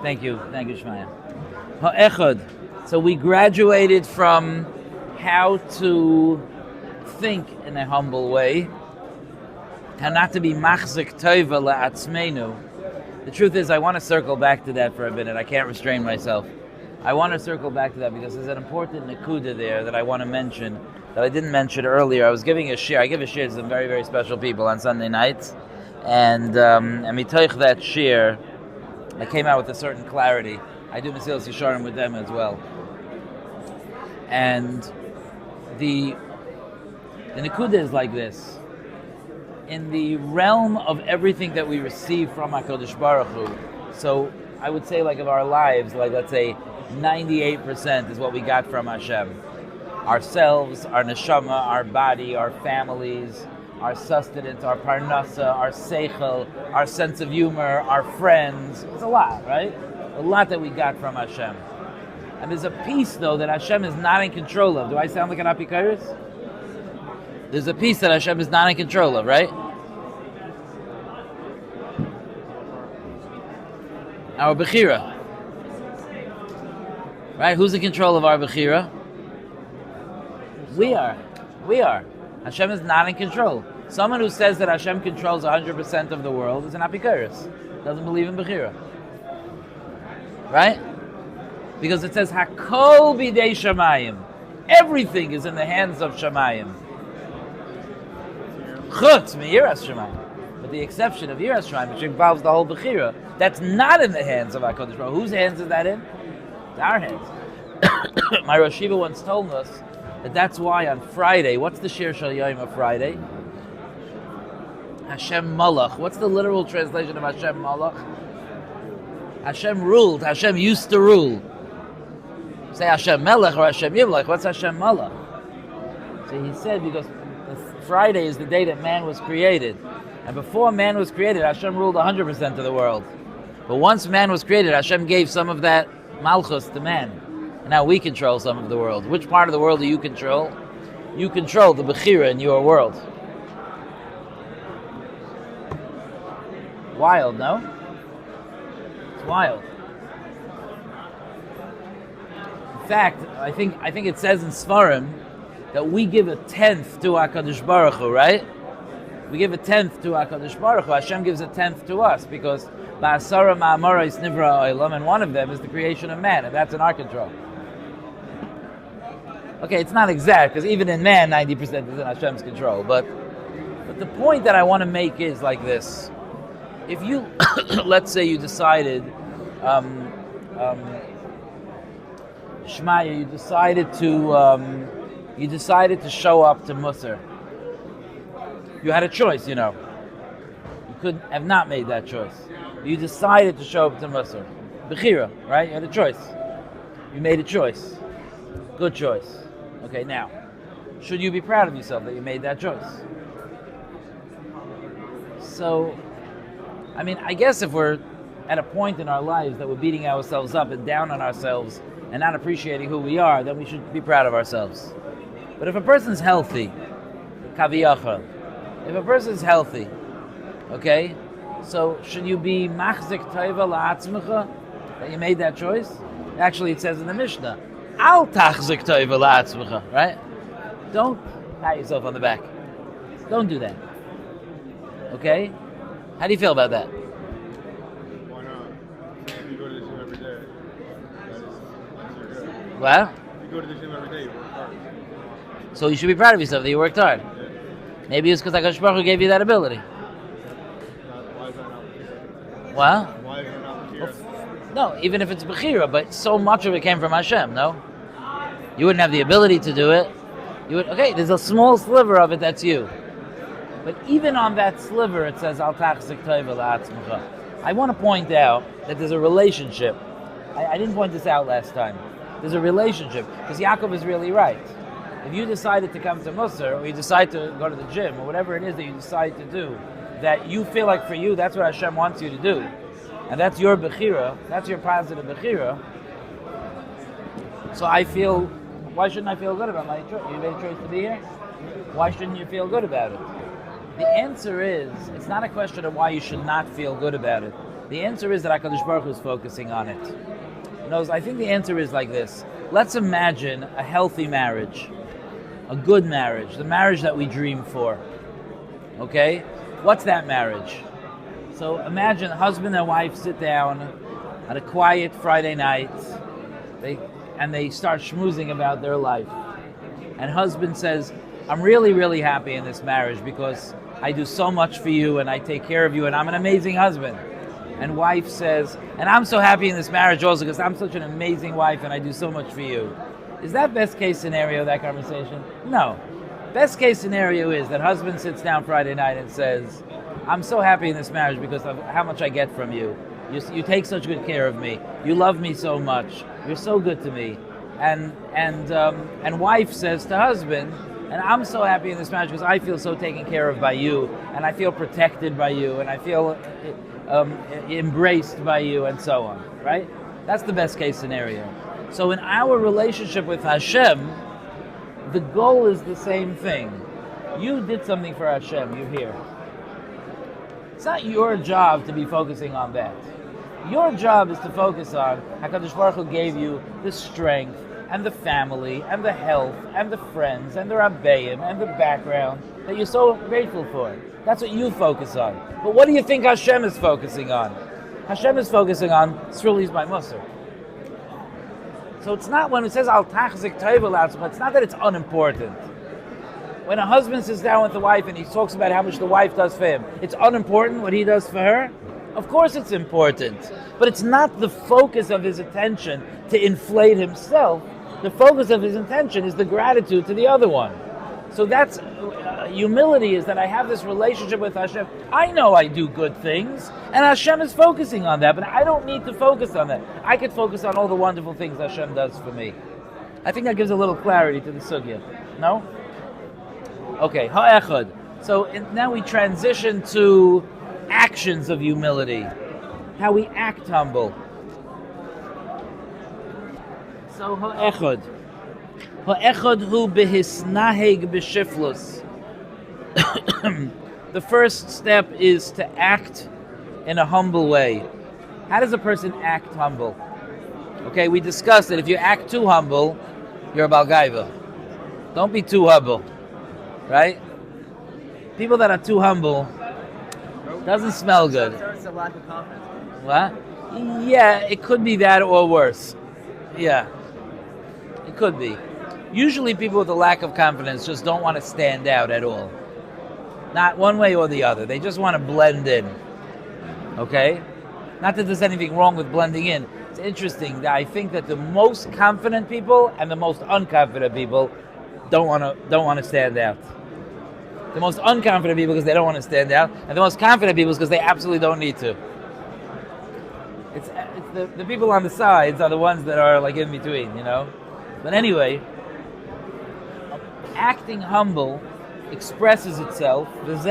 Thank you, Shmaya. Ha'echad. So we graduated from how to think in a humble way, how not to be machzik tova la'atzmeinu. The truth is, I want to circle back to that for a minute. I can't restrain myself. I want to circle back to that because there's an important nakuda there that I want to mention that I didn't mention earlier. I was giving a shir. I give a shir to some very, very special people on Sunday nights, and mitoich that shir, I came out with a certain clarity. I do Mesilas Yesharim with them as well. And the Nakuda is like this. In the realm of everything that we receive from HaKadosh Baruch Hu, so I would say like of our lives, like let's say 98% is what we got from Hashem. Ourselves, our neshama, our body, our families, our sustenance, our parnasa, our seichel, our sense of humor, our friends. It's a lot, right? A lot that we got from Hashem. And there's a piece, though, that Hashem is not in control of. Do I sound like an apikairis? There's a piece that Hashem is not in control of, right? Our bechira. Right? Who's in control of our bechira? We are. Hashem is not in control. Someone who says that Hashem controls 100% of the world is an apikairis. Doesn't believe in bechira. Right? Because it says, Hakol bidei shamayim. Everything is in the hands of shamayim. Chutz miyiras shamayim. With the exception of yiras shamayim, which involves the whole bechira, that's not in the hands of HaKadosh Baruch Hu. Whose hands is that in? It's our hands. My Rosh Yeshiva once told us that that's why on Friday, what's the Shir Shal Yom of Friday? Hashem Malach. What's the literal translation of Hashem Malach? Hashem ruled. Hashem used to rule. Say Hashem Melech or Hashem Yimlech. What's Hashem Malach? So he said because Friday is the day that man was created. And before man was created, Hashem ruled 100% of the world. But once man was created, Hashem gave some of that malchus to man. And now we control some of the world. Which part of the world do you control? You control the bechira in your world. Wild, no? It's wild. In fact, I think it says in Sfarim that we give a tenth to HaKadosh Baruch Hu, right? We give a tenth to HaKadosh Baruch Hu. Hashem gives a tenth to us because Ba'asara Ma'amarais Nivra Olam, and one of them is the creation of man, and that's in our control. Okay, it's not exact, because even in man, 90% is in Hashem's control. But the point that I want to make is like this. If you, let's say you decided, Shmaya, you decided to show up to Musar. You had a choice, you know. You could have not made that choice. You decided to show up to Musar. Bechira, right? You had a choice. You made a choice. Good choice. Okay, now, should you be proud of yourself that you made that choice? So, I mean, I guess if we're at a point in our lives that we're beating ourselves up and down on ourselves and not appreciating who we are, then we should be proud of ourselves. But if a person's healthy, kaviyachal, if a person's healthy, okay, so should you be machzik taiva la'atzmecha that you made that choice? Actually, it says in the Mishnah, al tachzik taiva la'atzmecha, right? Don't pat yourself on the back. Don't do that. Okay? How do you feel about that? Why not? You go to the gym every day. That's good. Well? You go to the gym every day, you work hard. So you should be proud of yourself that you worked hard. Yeah. Maybe it's because HaKadosh Baruch Hu gave you that ability. Why is that not bechira? Well? Why is that not bechira? No, even if it's bechira, but so much of it came from Hashem, no? You wouldn't have the ability to do it. You would, okay, there's a small sliver of it that's you. But even on that sliver, it says, Al tachzik taiva la'atzmecha. I want to point out that there's a relationship. I didn't point this out last time. There's a relationship, because Yaakov is really right. If you decided to come to Musar, or you decide to go to the gym, or whatever it is that you decide to do, that you feel like for you, that's what Hashem wants you to do, and that's your bechira, that's your positive bechira, so I feel, why shouldn't I feel good about my choice? You made a choice to be here? Why shouldn't you feel good about it? The answer is, it's not a question of why you should not feel good about it. The answer is that HaKadosh Baruch Hu is focusing on it. I think the answer is like this. Let's imagine a healthy marriage, a good marriage, the marriage that we dream for. Okay? What's that marriage? So imagine husband and wife sit down on a quiet Friday night, they start schmoozing about their life. And husband says, I'm really, really happy in this marriage because I do so much for you and I take care of you and I'm an amazing husband. And wife says, and I'm so happy in this marriage also because I'm such an amazing wife and I do so much for you. Is that best case scenario, that conversation? No. Best case scenario is that husband sits down Friday night and says, I'm so happy in this marriage because of how much I get from you. You take such good care of me. You love me so much. You're so good to me. And wife says to husband, and I'm so happy in this marriage because I feel so taken care of by you, and I feel protected by you, and I feel embraced by you, and so on. Right? That's the best case scenario. So in our relationship with Hashem, the goal is the same thing. You did something for Hashem. You're here. It's not your job to be focusing on that. Your job is to focus on HaKadosh Baruch Hu gave you the strength and the family and the health and the friends and the rabbeim and the background that you're so grateful for. That's what you focus on. But what do you think Hashem is focusing on? Hashem is focusing on Sruli's by Musar. So it's not when it says Al Tachzik Taiva, it's not that it's unimportant. When a husband sits down with the wife and he talks about how much the wife does for him, it's unimportant what he does for her? Of course it's important. But it's not the focus of his attention to inflate himself. The focus of his attention is the gratitude to the other one. So that's humility, is that I have this relationship with Hashem. I know I do good things, and Hashem is focusing on that, but I don't need to focus on that. I could focus on all the wonderful things Hashem does for me. I think that gives a little clarity to the sugya. No? Okay, ha'echad. So now we transition to actions of humility. How we act humble. So ha'echad. Ha'echad hu behisnaheg b'shiflus. The first step is to act in a humble way. How does a person act humble? Okay, we discussed that if you act too humble, you're a balgaiva. Don't be too humble, right? People that are too humble doesn't smell good. It's a lack of confidence. What? Yeah, it could be that or worse. Yeah, it could be. Usually people with a lack of confidence just don't want to stand out at all. Not one way or the other. They just want to blend in. Okay? Not that there's anything wrong with blending in. It's interesting that I think that the most confident people and the most unconfident people don't want to stand out. The most unconfident people because they don't want to stand out, and the most confident people because they absolutely don't need to. It's the people on the sides are the ones that are like in between, you know? But anyway, acting humble expresses itself. It's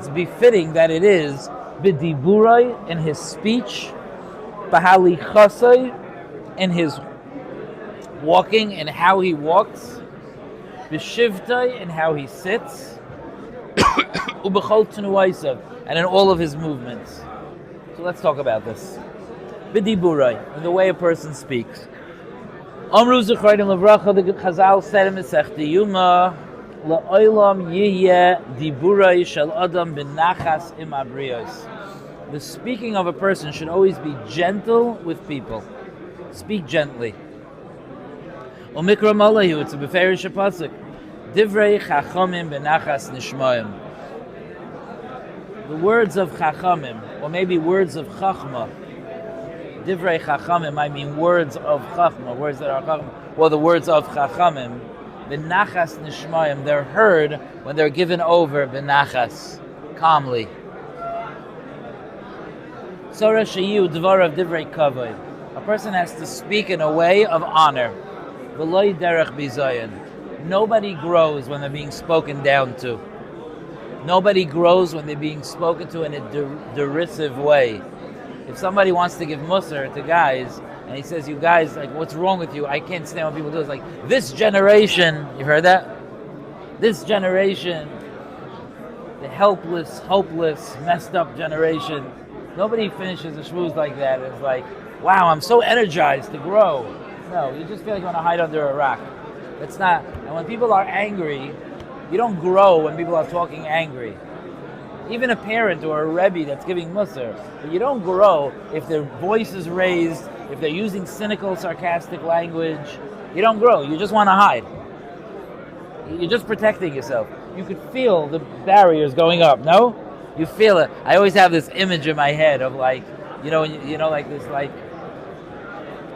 befitting that it is b'diburai, in his speech, b'halichasai, in his walking and how he walks, b'shivtai, in how he sits, u'b'chol tenuaisav, and in all of his movements. So let's talk about this. B'diburai, in the way a person speaks. Amru Zecharidim Levracha, the Chazal said in Masechta Yuma, La'olam yiyeh diburai shel adam b'nachas im abriyos. The speaking of a person should always be gentle with people. Speak gently. Umikra malahu, it's a beferish pasuk. Divrei chachamim b'nachas nishmaim. The words of chachamim, or maybe words of chachma. Divrei chachamim, I mean words of chachma, words that are chachma, or the words of chachamim. B'nachas nishmayim, they're heard when they're given over b'nachas, calmly. Sora sheyu dvarav divrei kavod. A person has to speak in a way of honor. V'lo derech bizayin. Nobody grows when they're being spoken down to. Nobody grows when they're being spoken to in a derisive way. If somebody wants to give musar to guys, and he says, you guys, like, what's wrong with you? I can't stand when people do this. Like, this generation, you heard that? This generation, the helpless, hopeless, messed up generation, Nobody finishes a shmooze like that. It's like, wow, I'm so energized to grow. No, you just feel like you want to hide under a rock. It's not. And when people are angry, you don't grow when people are talking angry. Even a parent or a rebbe that's giving musar, but you don't grow if their voice is raised, if they're using cynical, sarcastic language. You don't grow. You just want to hide. You're just protecting yourself. You could feel the barriers going up. No, you feel it. I always have this image in my head of like, like this, like,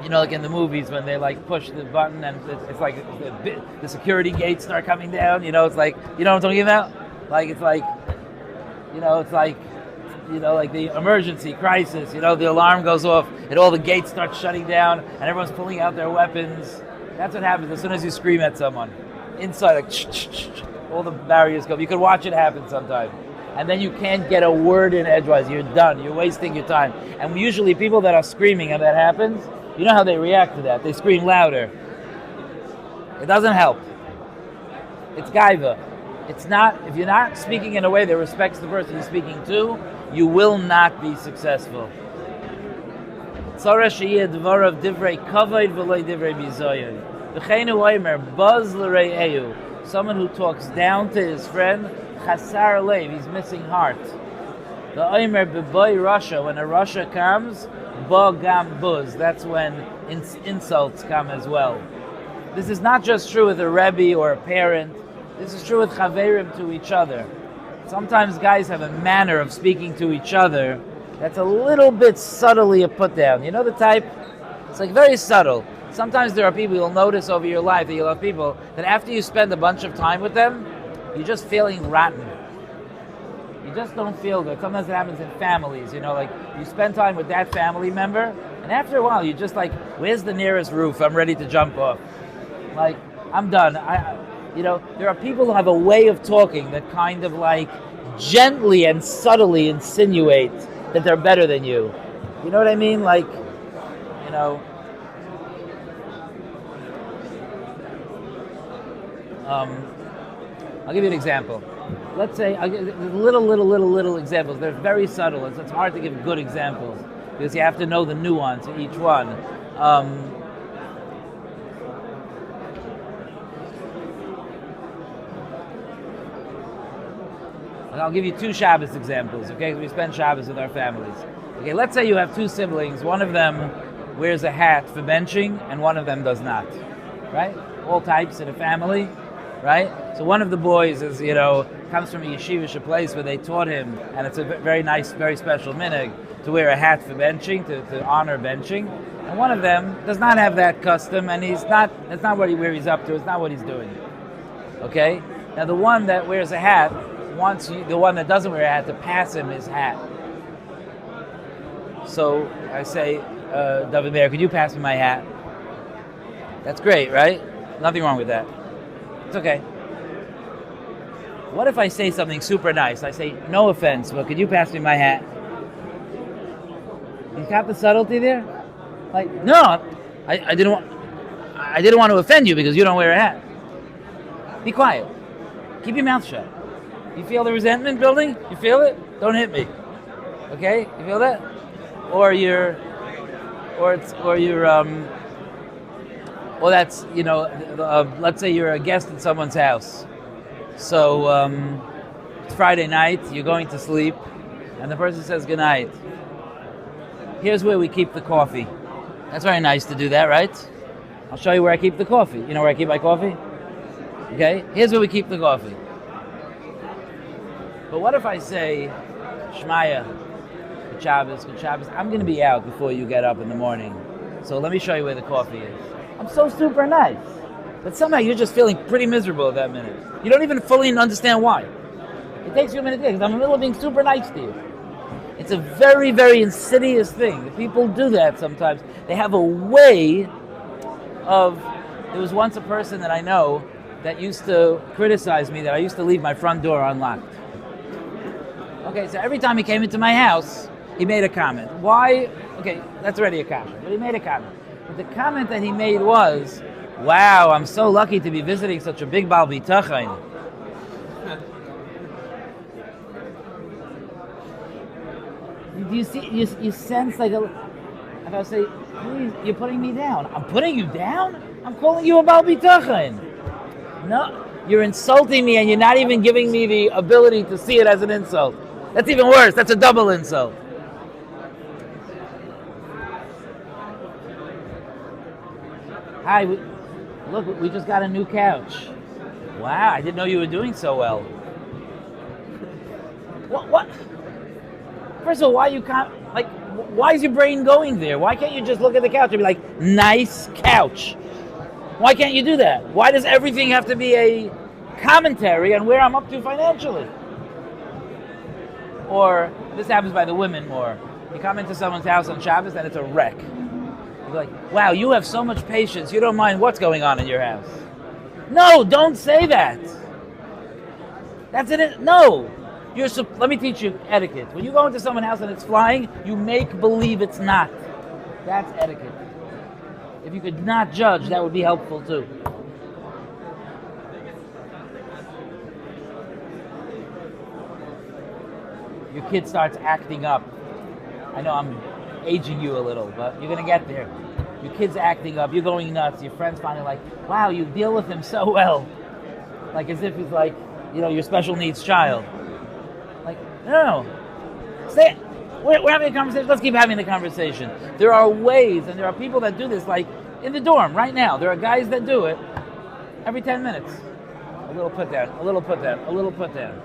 like in the movies when they like push the button and it's like the security gates start coming down. It's like, what I'm talking about? Like it's like, it's like, like the emergency crisis. The alarm goes off and all the gates start shutting down and everyone's pulling out their weapons. That's what happens as soon as you scream at someone. Inside, like, all the barriers go. You can watch it happen sometime. And then you can't get a word in edgewise. You're done. You're wasting your time. And usually people that are screaming and that happens, you know how they react to that. They scream louder. It doesn't help. It's gaiva. It's not, if you're not speaking in a way that respects the person you're speaking to, you will not be successful. Someone who talks down to his friend, chasar leiv, he's missing heart. The oimer b'boy Russia, when a Russia comes, bo gam buz, that's when insults come as well. This is not just true with a rebbe or a parent. This is true with chaverim to each other. Sometimes guys have a manner of speaking to each other that's a little bit subtly a put down. You know the type? It's like very subtle. Sometimes there are people you'll notice over your life that you'll have people that after you spend a bunch of time with them, you're just feeling rotten. You just don't feel good. Sometimes it happens in families, like you spend time with that family member, and after a while you're just like, where's the nearest roof? I'm ready to jump off. Like, I'm done. There are people who have a way of talking that kind of like gently and subtly insinuate that they're better than you. You know what I mean? Like, I'll give you an example. Let's say, I'll give little examples. They're very subtle. It's hard to give good examples because you have to know the nuance of each one. I'll give you two Shabbos examples, okay? We spend Shabbos with our families. Okay, let's say you have two siblings. One of them wears a hat for benching, and one of them does not, right? All types in a family, right? So one of the boys is, comes from a yeshivish place where they taught him, and it's a very nice, very special minhag, to wear a hat for benching, to honor benching. And one of them does not have that custom, and that's not where he's up to, it's not what he's doing. Okay? Now the one that wears a hat wants the one that doesn't wear a hat to pass him his hat. So I say, David Meir, could you pass me my hat? That's great, right? Nothing wrong with that. It's okay. What if I say something super nice? I say, no offense, but could you pass me my hat? You got the subtlety there? Like, no, I didn't want to offend you because you don't wear a hat. Be quiet. Keep your mouth shut. You feel the resentment building? You feel it? Don't hit me. Okay? You feel that? Or that's, let's say you're a guest at someone's house. So it's Friday night, you're going to sleep, and the person says good night. Here's where we keep the coffee. That's very nice to do that, right? I'll show you where I keep the coffee. You know where I keep my coffee? Okay? Here's where we keep the coffee. But what if I say, Shmaya, good Shabbos, I'm going to be out before you get up in the morning. So let me show you where the coffee is. I'm so super nice. But somehow you're just feeling pretty miserable at that minute. You don't even fully understand why. It takes you a minute to because I'm in the middle of being super nice to you. It's a very, very insidious thing. People do that sometimes. They have a way of... There was once a person that I know that used to criticize me that I used to leave my front door unlocked. Okay, so every time he came into my house, he made a comment. Why? Okay, that's already a comment, but he made a comment. But the comment that he made was, wow, I'm so lucky to be visiting such a big Baal Bitachon. You do you see? You sense like a. If I say, please, you're putting me down. I'm putting you down. I'm calling you a Baal Bitachon. No, you're insulting me, and you're not even giving me the ability to see it as an insult. That's even worse. That's a double insult. Hi, look, we just got a new couch. Wow, I didn't know you were doing so well. What? First of all, why is your brain going there? Why can't you just look at the couch and be like, nice couch? Why can't you do that? Why does everything have to be a commentary on where I'm up to financially? Or, this happens by the women more. You come into someone's house on Shabbos and it's a wreck. You're like, wow, you have so much patience. You don't mind what's going on in your house. No, don't say that. That's it. No. Let me teach you etiquette. When you go into someone's house and it's flying, you make believe it's not. That's etiquette. If you could not judge, that would be helpful too. Your kid starts acting up. I know I'm aging you a little, but you're going to get there. Your kid's acting up. You're going nuts. Your friend's finally like, wow, you deal with him so well. Like as if he's like, your special needs child. Like, no. Stay. We're having a conversation. Let's keep having the conversation. There are ways, and there are people that do this, like in the dorm right now. There are guys that do it every 10 minutes. A little put down, a little put down, a little put down.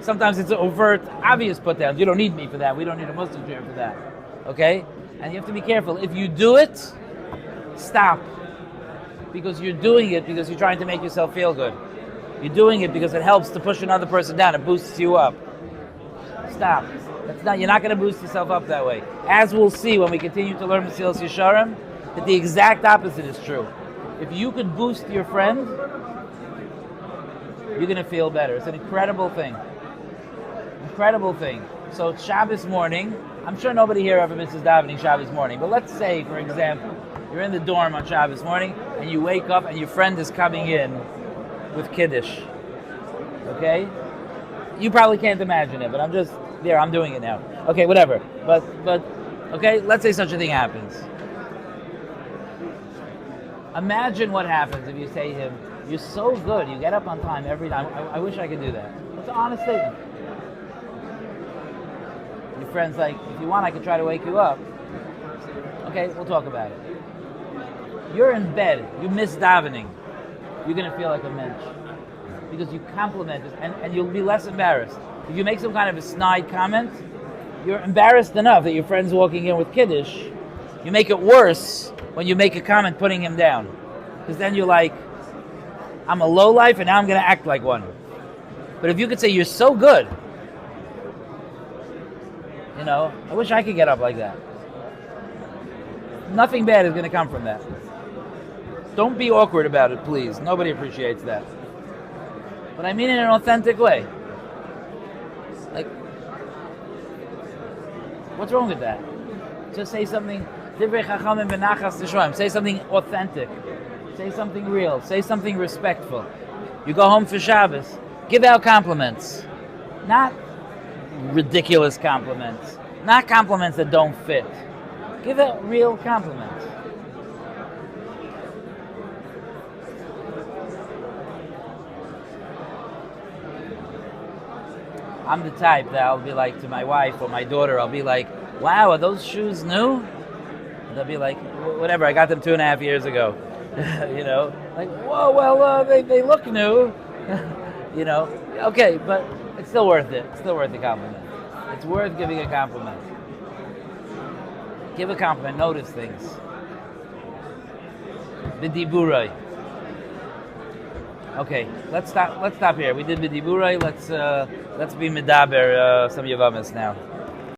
Sometimes it's an overt, obvious put down. You don't need me for that. We don't need a Muslim chair for that. Okay? And you have to be careful. If you do it, stop. Because you're doing it because you're trying to make yourself feel good. You're doing it because it helps to push another person down. It boosts you up. Stop. You're not going to boost yourself up that way. As we'll see when we continue to learn Mesilas Yesharim, that the exact opposite is true. If you could boost your friend, you're going to feel better. It's an incredible thing. Incredible thing. So Shabbos morning, I'm sure nobody here ever misses davening Shabbos morning, but let's say, for example, you're in the dorm on Shabbos morning, and you wake up and your friend is coming in with Kiddush. Okay? You probably can't imagine it, but I'm doing it now. Okay, whatever. But okay, let's say such a thing happens. Imagine what happens if you say to him, you're so good, you get up on time every time. I wish I could do that. It's an honest statement. Your friend's like, if you want, I could try to wake you up. Okay, we'll talk about it. You're in bed, you miss davening. You're going to feel like a mensch. Because you compliment it, and you'll be less embarrassed. If you make some kind of a snide comment, you're embarrassed enough that your friend's walking in with Kiddush. You make it worse when you make a comment putting him down. Because then you're like, I'm a lowlife and now I'm going to act like one. But if you could say, you're so good, I wish I could get up like that. Nothing bad is going to come from that. Don't be awkward about it, please. Nobody appreciates that. But I mean it in an authentic way. Like, what's wrong with that? Just say something. Say something authentic. Say something real. Say something respectful. You go home for Shabbos. Give out compliments. Not ridiculous compliments. Not compliments that don't fit. Give out real compliments. I'm the type that I'll be like to my wife or my daughter, I'll be like, wow, are those shoes new? And they'll be like, whatever, I got them 2.5 years ago. Like, whoa, well, they look new. Okay, but it's still worth it. It's still worth the compliment. It's worth giving a compliment. Give a compliment, notice things. B'diburai. Okay, let's stop here. We did B'diburai, let's be medaber some Yavamis now.